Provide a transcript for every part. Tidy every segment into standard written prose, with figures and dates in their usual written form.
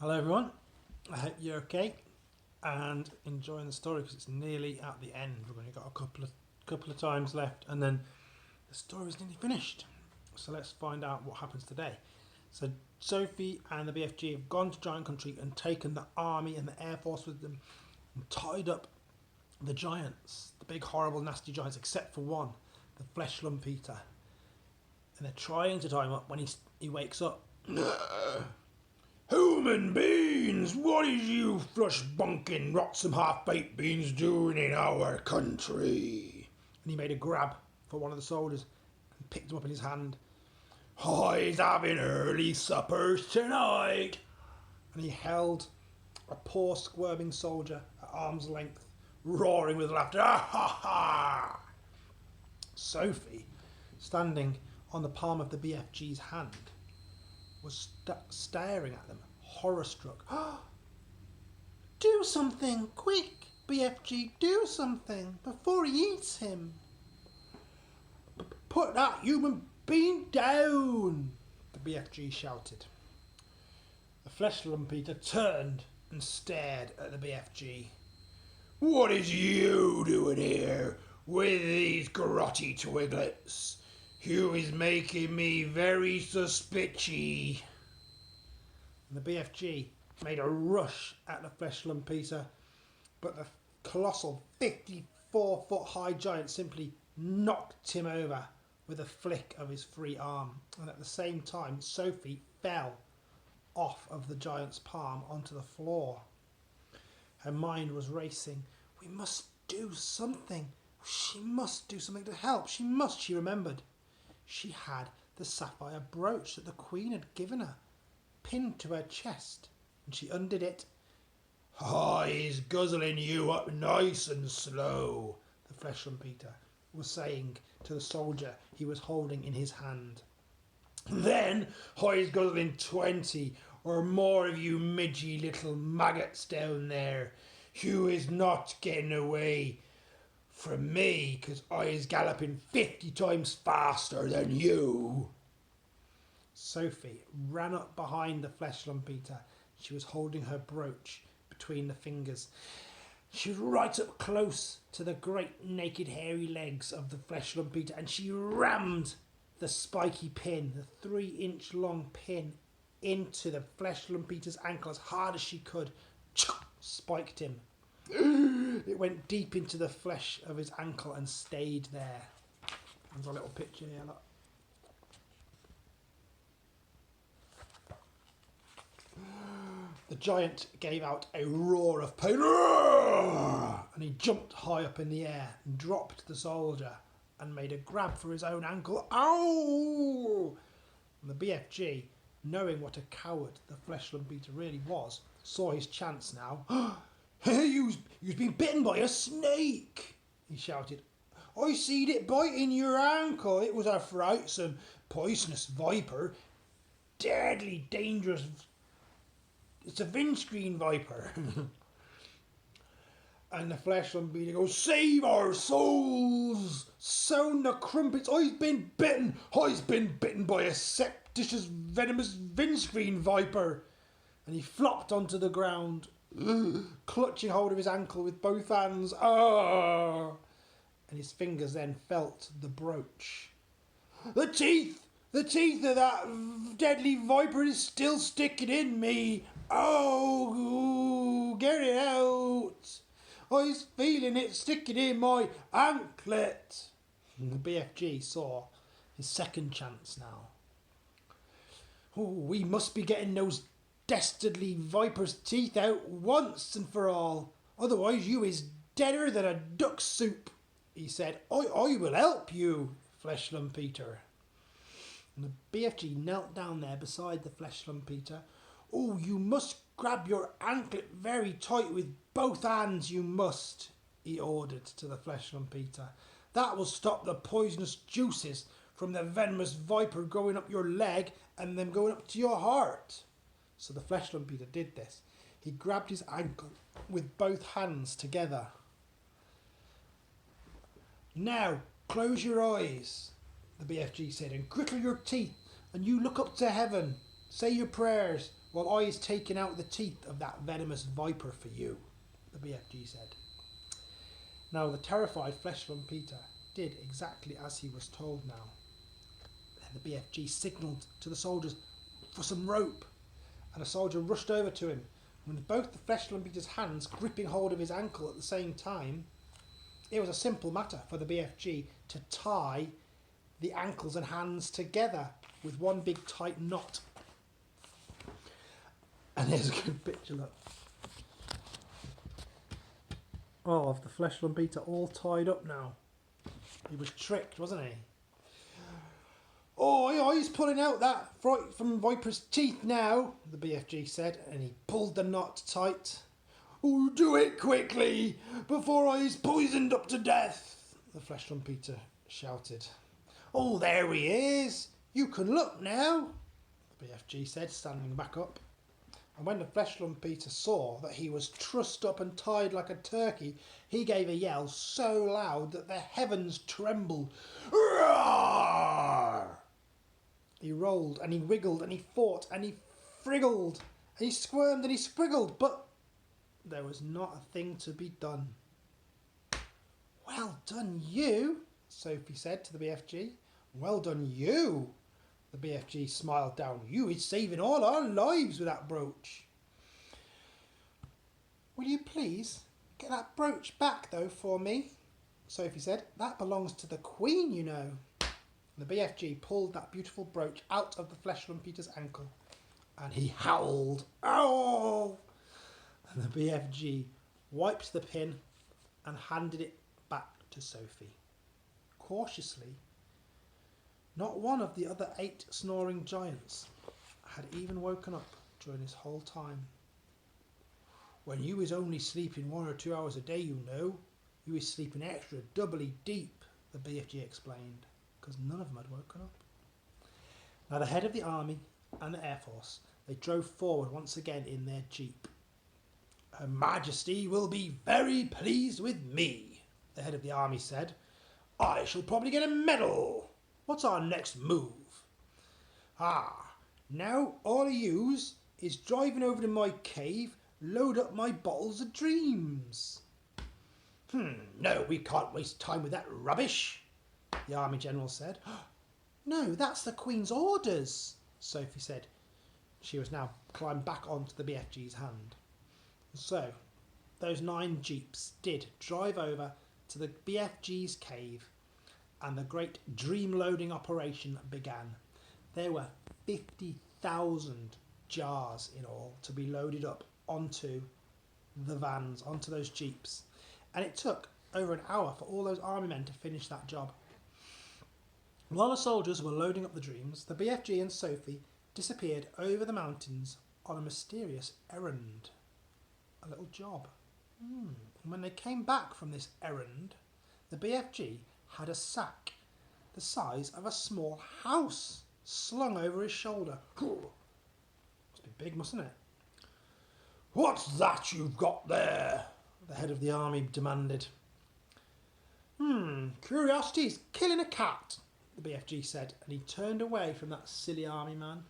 Hello everyone, I hope you're okay and enjoying the story because it's nearly at the end. We've only got a couple of times left and then the story's nearly finished. So let's find out what happens today. So Sophie and the BFG have gone to Giant Country and taken the army and the air force with them and tied up the giants, the big horrible nasty giants, except for one, the Flesh Lump Eater. And they're trying to tie him up when he wakes up. Human beings, what is you flush bunking rotsome half-baked beans doing in our country? And he made a grab for one of the soldiers and picked him up in his hand. I'se having early suppers tonight. And he held a poor squirming soldier at arm's length, roaring with laughter. Ah, ha, ha! Sophie, standing on the palm of the BFG's hand, was staring at them, horror-struck. Do something, quick, BFG, do something, before he eats him. Put that human being down, the BFG shouted. The Flesh Lump Eater turned and stared at the BFG. What is you doing here with these grotty twiglets? You is making me very suspicious. And the BFG made a rush at the Flesh Lump Eater, but the colossal 54-foot high giant simply knocked him over with a flick of his free arm. And at the same time, Sophie fell off of the giant's palm onto the floor. Her mind was racing. We must do something. She must do something to help. She remembered. She had the sapphire brooch that the Queen had given her, pinned to her chest, and she undid it. He's guzzling you up nice and slow, the Flesh Lump Eater was saying to the soldier he was holding in his hand. Then I's guzzling 20 or more of you midgy little maggots down there. You is not getting away from me, 'cause I is galloping 50 times faster than you. Sophie ran up behind the Flesh Lump Eater. She was holding her brooch between the fingers. She was right up close to the great naked hairy legs of the Flesh Lump Eater, and she rammed the spiky pin, the 3-inch long pin, into the Flesh Lump Eater's ankle as hard as she could. Spiked him. It went deep into the flesh of his ankle and stayed there. There's a little picture here, look. The giant gave out a roar of pain, and he jumped high up in the air and dropped the soldier and made a grab for his own ankle. Ow! And the BFG, knowing what a coward the Flesh Lump Eater really was, saw his chance now. Hey, you's been bitten by a snake, he shouted. I seed it biting your ankle. It was a frightsome, poisonous viper. Deadly dangerous. It's a windscreen viper. And the Flesh Lump Eater goes, save our souls! Sound the crumpets! I've been bitten by a septitious, venomous windscreen viper. And he flopped onto the ground, clutching hold of his ankle with both hands. Ah! And his fingers then felt the brooch. The teeth of that deadly viper is still sticking in me. Oh, get it out. I was feeling it sticking in my anklet. And the BFG saw his second chance now. Oh, we must be getting those dastardly viper's teeth out once and for all. Otherwise you is deader than a duck soup, he said. I will help you, Flesh Lump Eater. And the BFG knelt down there beside the Flesh Lump Eater. Oh, you must grab your anklet very tight with both hands, you must, he ordered to the Flesh Lump Eater. That will stop the poisonous juices from the venomous viper going up your leg and then going up to your heart. So the Flesh Lump Eater did this. He grabbed his ankle with both hands together. Now, close your eyes, the BFG said, and grittle your teeth, and you look up to heaven. Say your prayers. while I is taking out the teeth of that venomous viper for you, the BFG said. Now the terrified Flesh Peter did exactly as he was told now. Then the BFG signalled to the soldiers for some rope, and a soldier rushed over to him, with both the Flesh Peter's hands gripping hold of his ankle at the same time. It was a simple matter for the BFG to tie the ankles and hands together with one big tight knot. And here's a good picture, look. Oh, of the Flesh Peter all tied up now. He was tricked, wasn't he? Oh, he's pulling out that fright from Viper's teeth now, the BFG said, and he pulled the knot tight. Oh, do it quickly, before I is poisoned up to death, the Flesh Peter shouted. Oh, there he is. You can look now, the BFG said, standing back up. And when the Flesh Peter saw that he was trussed up and tied like a turkey, he gave a yell so loud that the heavens trembled. Roar! He rolled and he wiggled and he fought and he friggled and he squirmed and he squiggled, but there was not a thing to be done. Well done you, Sophie said to the BFG. Well done you. The BFG smiled down. You is saving all our lives with that brooch. Will you please get that brooch back though for me? Sophie said. That belongs to the Queen, you know. The BFG pulled that beautiful brooch out of the Flesh Peter's ankle and he howled. Ow! And the BFG wiped the pin and handed it back to Sophie. Cautiously, not one of the other 8 snoring giants had even woken up during this whole time. When you is only sleeping 1 or 2 hours a day, you know, you is sleeping extra doubly deep, the BFG explained, because none of them had woken up. Now the head of the army and the Air Force, they drove forward once again in their jeep. Her Majesty will be very pleased with me, the head of the army said. I shall probably get a medal. What's our next move? Now all of yous is driving over to my cave, load up my bottles of dreams. No, we can't waste time with that rubbish, the army general said. No, that's the Queen's orders, Sophie said. She was now climbed back onto the BFG's hand. So, those 9 jeeps did drive over to the BFG's cave, and the great dream loading operation began. There were 50,000 jars in all to be loaded up onto the vans, onto those jeeps. And it took over an hour for all those army men to finish that job. While the soldiers were loading up the dreams, the BFG and Sophie disappeared over the mountains on a mysterious errand. A little job. And when they came back from this errand, the BFG had a sack the size of a small house slung over his shoulder. Must be big, mustn't it? What's that you've got there? The head of the army demanded. Curiosity's killing a cat, the BFG said, and he turned away from that silly army man.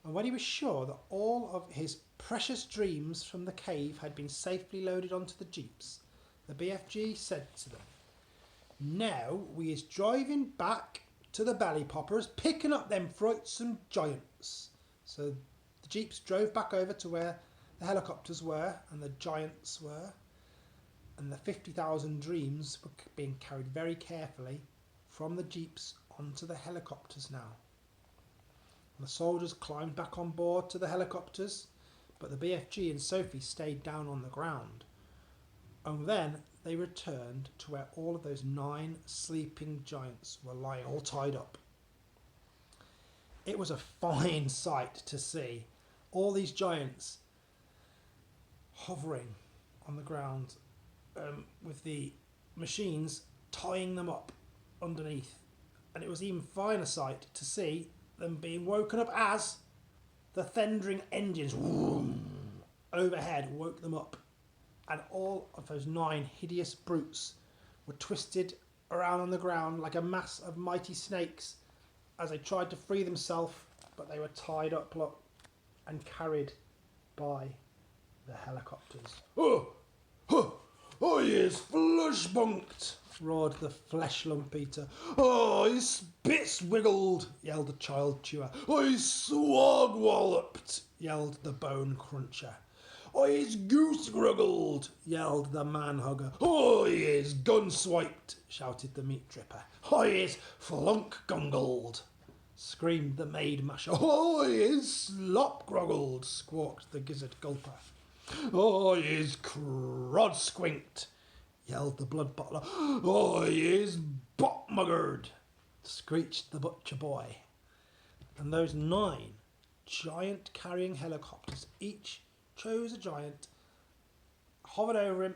And when he was sure that all of his precious dreams from the cave had been safely loaded onto the jeeps, the BFG said to them, now we is driving back to the Belly Poppers, picking up them frightsome giants. So the jeeps drove back over to where the helicopters were and the giants were, and the 50,000 dreams were being carried very carefully from the jeeps onto the helicopters now. The soldiers climbed back on board to the helicopters, but the BFG and Sophie stayed down on the ground. And then they returned to where all of those 9 sleeping giants were lying all tied up. It was a fine sight to see all these giants hovering on the ground with the machines tying them up underneath. And it was even finer sight to see them being woken up as the thundering engines overhead woke them up, and all of those 9 hideous brutes were twisted around on the ground like a mass of mighty snakes as they tried to free themselves, but they were tied up. Look, and carried by the helicopters. Oh, oh, oh, he is flush-bunked, roared the flesh lump eater. Oh, his spits wiggled, yelled the child chewer. Oh, he's swag-walloped, yelled the bone cruncher. Oh, he's goose-gruggled, yelled the man-hugger. Oh, he is gun-swiped, shouted the meat dripper. Oh, he is flunk-gungled, screamed the maid masher. Oh, he is slop-groggled, squawked the gizzard gulper. Oh, he is crod-squinked, yelled the blood bottler. Oh, he is bot-muggered, screeched the butcher boy. And those 9 giant carrying helicopters each chose a giant, hovered over him,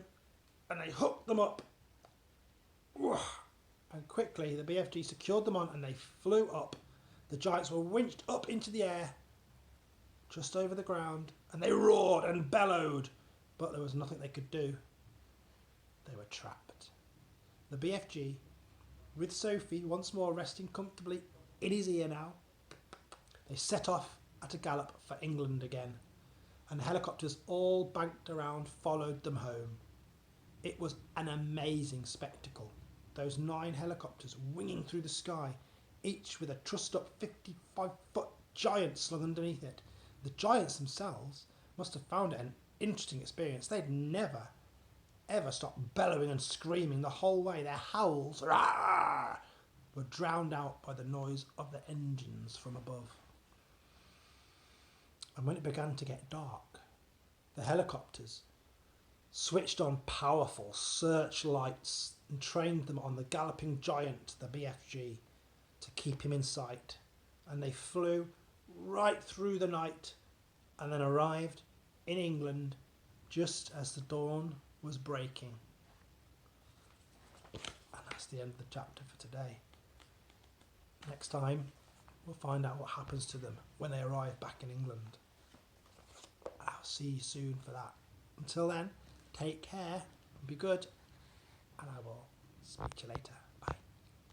and they hooked them up. And quickly the BFG secured them on and they flew up. The giants were winched up into the air, just over the ground, and they roared and bellowed, but there was nothing they could do. They were trapped. The BFG, with Sophie once more resting comfortably in his ear now, they set off at a gallop for England again, and the helicopters all banked around followed them home. It was an amazing spectacle, those 9 helicopters winging through the sky, each with a trussed-up 55-foot giant slung underneath it. The giants themselves must have found it an interesting experience. They'd never, ever stopped bellowing and screaming the whole way. Their howls, "Rah!" were drowned out by the noise of the engines from above. And when it began to get dark, the helicopters switched on powerful searchlights and trained them on the galloping giant, the BFG, to keep him in sight. And they flew right through the night and then arrived in England just as the dawn was breaking. And that's the end of the chapter for today. Next time, we'll find out what happens to them when they arrive back in England. I'll see you soon for that. Until then, take care, be good, and I will speak to you later.